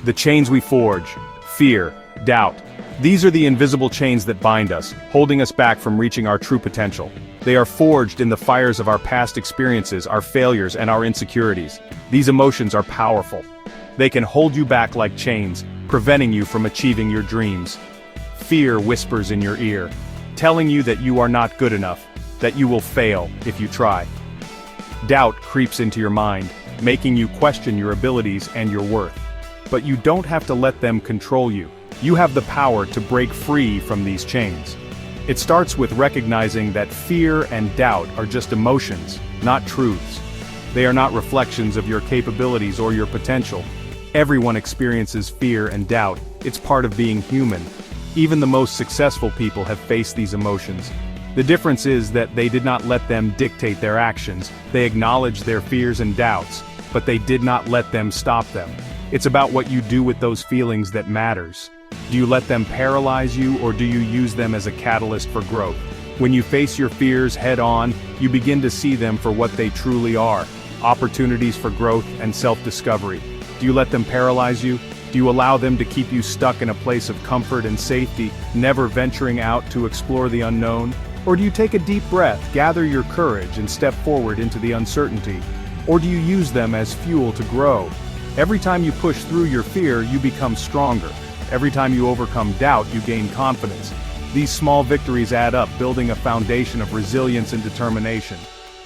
The chains we forge: fear, doubt. These are the invisible chains that bind us, holding us back from reaching our true potential. They are forged in the fires of our past experiences, our failures, and our insecurities. These emotions are powerful. They can hold you back like chains, preventing you from achieving your dreams. Fear whispers in your ear, telling you that you are not good enough, that you will fail if you try. Doubt creeps into your mind, making you question your abilities and your worth. But you don't have to let them control you. You have the power to break free from these chains. It starts with recognizing that fear and doubt are just emotions, not truths. They are not reflections of your capabilities or your potential. Everyone experiences fear and doubt. It's part of being human. Even the most successful people have faced these emotions. The difference is that they did not let them dictate their actions. They acknowledged their fears and doubts, but they did not let them stop them. It's about what you do with those feelings that matters. Do you let them paralyze you, or do you use them as a catalyst for growth? When you face your fears head-on, you begin to see them for what they truly are: opportunities for growth and self-discovery. Do you let them paralyze you? Do you allow them to keep you stuck in a place of comfort and safety, never venturing out to explore the unknown? Or do you take a deep breath, gather your courage, and step forward into the uncertainty? Or do you use them as fuel to grow? Every time you push through your fear, you become stronger. Every time you overcome doubt, you gain confidence. These small victories add up, building a foundation of resilience and determination.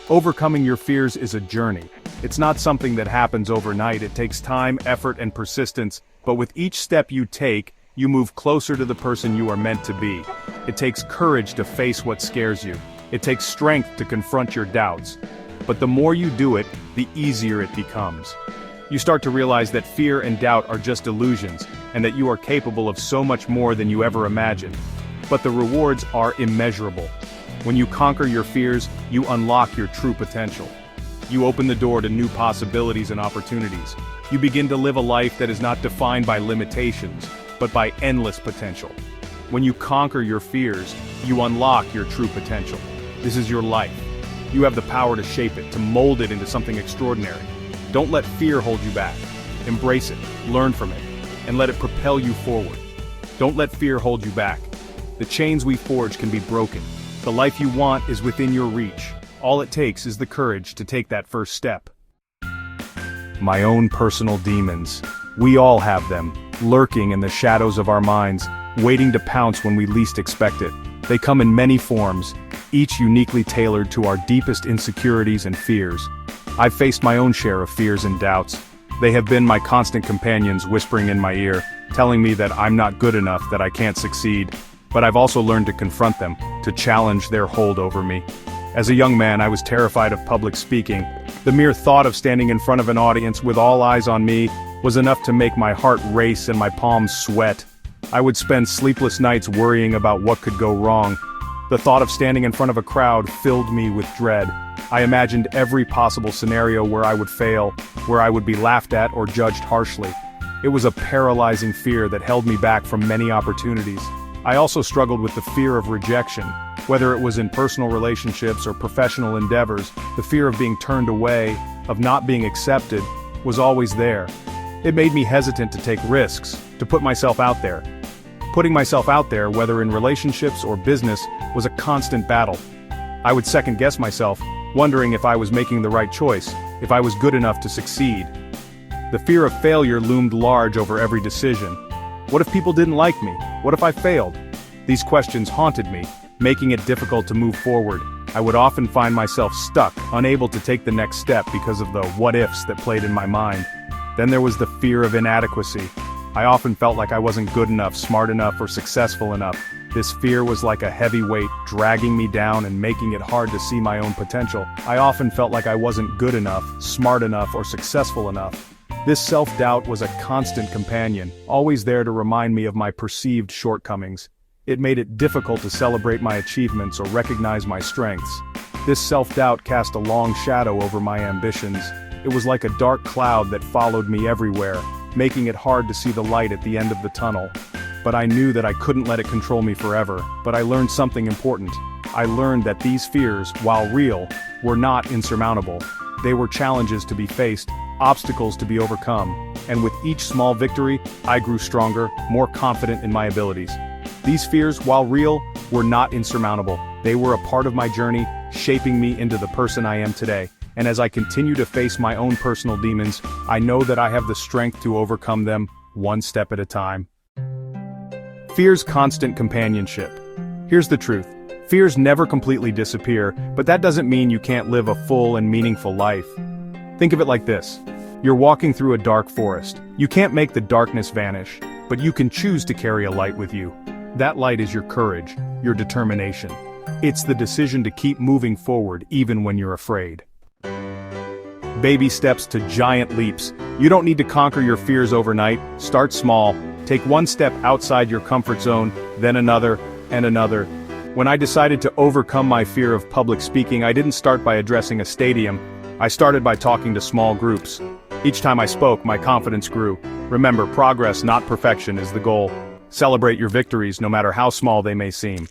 Overcoming your fears is a journey. It's not something that happens overnight. It takes time, effort, and persistence, but with each step you take, you move closer to the person you are meant to be. It takes courage to face what scares you. It takes strength to confront your doubts. But the more you do it, the easier it becomes. You start to realize that fear and doubt are just illusions, and that you are capable of so much more than you ever imagined. But the rewards are immeasurable. When you conquer your fears, you unlock your true potential. You open the door to new possibilities and opportunities. You begin to live a life that is not defined by limitations, but by endless potential. When you conquer your fears, you unlock your true potential. This is your life. You have the power to shape it, to mold it into something extraordinary. Don't let fear hold you back. Embrace it, learn from it, and let it propel you forward. Don't let fear hold you back. The chains we forge can be broken. The life you want is within your reach. All it takes is the courage to take that first step. My own personal demons. We all have them, lurking in the shadows of our minds, waiting to pounce when we least expect it. They come in many forms, each uniquely tailored to our deepest insecurities and fears. I've faced my own share of fears and doubts. They have been my constant companions, whispering in my ear, telling me that I'm not good enough, that I can't succeed. But I've also learned to confront them, to challenge their hold over me. As a young man, I was terrified of public speaking. The mere thought of standing in front of an audience with all eyes on me was enough to make my heart race and my palms sweat. I would spend sleepless nights worrying about what could go wrong. The thought of standing in front of a crowd filled me with dread. I imagined every possible scenario where I would fail, where I would be laughed at or judged harshly. It was a paralyzing fear that held me back from many opportunities. I also struggled with the fear of rejection. Whether it was in personal relationships or professional endeavors, the fear of being turned away, of not being accepted, was always there. It made me hesitant to take risks, to put myself out there. Putting myself out there, whether in relationships or business, was a constant battle. I would second-guess myself, wondering if I was making the right choice, if I was good enough to succeed. The fear of failure loomed large over every decision. What if people didn't like me? What if I failed? These questions haunted me, making it difficult to move forward. I would often find myself stuck, unable to take the next step because of the what-ifs that played in my mind. Then there was the fear of inadequacy. I often felt like I wasn't good enough, smart enough, or successful enough. This fear was like a heavy weight, dragging me down and making it hard to see my own potential. I often felt like I wasn't good enough, smart enough, or successful enough. This self-doubt was a constant companion, always there to remind me of my perceived shortcomings. It made it difficult to celebrate my achievements or recognize my strengths. This self-doubt cast a long shadow over my ambitions. It was like a dark cloud that followed me everywhere, making it hard to see the light at the end of the tunnel. But I knew that I couldn't let it control me forever. But I learned something important. I learned that these fears, while real, were not insurmountable. They were challenges to be faced, obstacles to be overcome. and with each small victory, I grew stronger, more confident in my abilities. These fears, while real, were not insurmountable. They were a part of my journey, shaping me into the person I am today. And as I continue to face my own personal demons, I know that I have the strength to overcome them, one step at a time. Fear's constant companionship. Here's the truth. Fears never completely disappear, but that doesn't mean you can't live a full and meaningful life. Think of it like this. You're walking through a dark forest. You can't make the darkness vanish, but you can choose to carry a light with you. That light is your courage, your determination. It's the decision to keep moving forward even when you're afraid. Baby steps to giant leaps. You don't need to conquer your fears overnight. Start small. Take one step outside your comfort zone, then another, and another. When I decided to overcome my fear of public speaking, I didn't start by addressing a stadium. I started by talking to small groups. Each time I spoke, my confidence grew. Remember, progress, not perfection, is the goal. Celebrate your victories, no matter how small they may seem.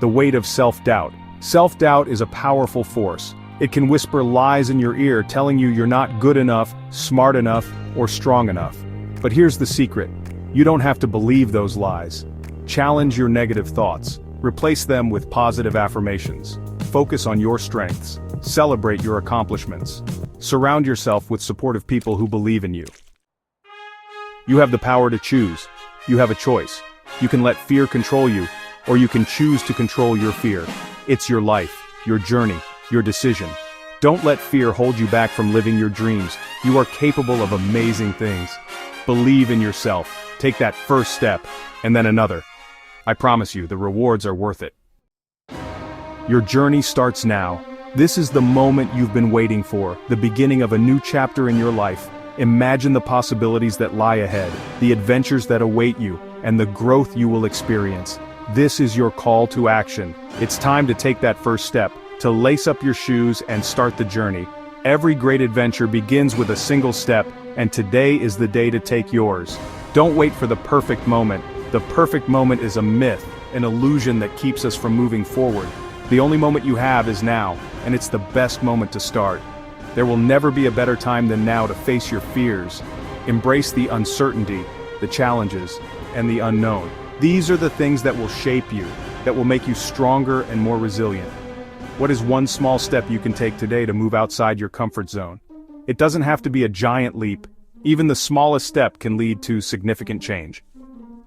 The weight of self-doubt. Self-doubt is a powerful force. It can whisper lies in your ear, telling you you're not good enough, smart enough, or strong enough. But here's the secret. You don't have to believe those lies. Challenge your negative thoughts. Replace them with positive affirmations. Focus on your strengths. Celebrate your accomplishments. Surround yourself with supportive people who believe in you. You have the power to choose. You have a choice. You can let fear control you, or you can choose to control your fear. It's your life, your journey, your decision. Don't let fear hold you back from living your dreams. You are capable of amazing things. Believe in yourself. Take that first step, and then another. I promise you, the rewards are worth it. Your journey starts now. This is the moment you've been waiting for, the beginning of a new chapter in your life. Imagine the possibilities that lie ahead, the adventures that await you, and the growth you will experience. This is your call to action. It's time to take that first step, to lace up your shoes and start the journey. Every great adventure begins with a single step, and today is the day to take yours. Don't wait for the perfect moment. The perfect moment is a myth, an illusion that keeps us from moving forward. The only moment you have is now, and it's the best moment to start. There will never be a better time than now to face your fears. Embrace the uncertainty, the challenges, and the unknown. These are the things that will shape you, that will make you stronger and more resilient. What is one small step you can take today to move outside your comfort zone? It doesn't have to be a giant leap. Even the smallest step can lead to significant change.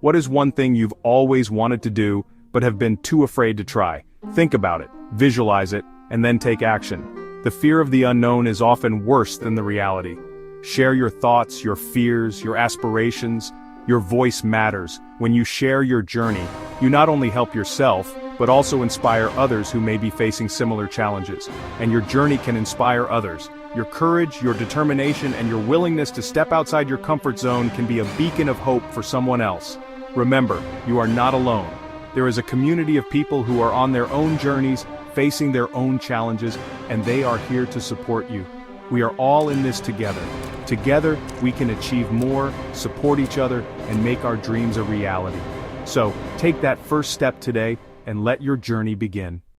What is one thing you've always wanted to do, but have been too afraid to try? Think about it, visualize it, and then take action. The fear of the unknown is often worse than the reality. Share your thoughts, your fears, your aspirations. Your voice matters. When you share your journey, you not only help yourself, but also inspire others who may be facing similar challenges. And your journey can inspire others. Your courage, your determination, and your willingness to step outside your comfort zone can be a beacon of hope for someone else. Remember, you are not alone. There is a community of people who are on their own journeys, facing their own challenges, and they are here to support you. We are all in this together. Together, we can achieve more, support each other, and make our dreams a reality. So, take that first step today, and let your journey begin.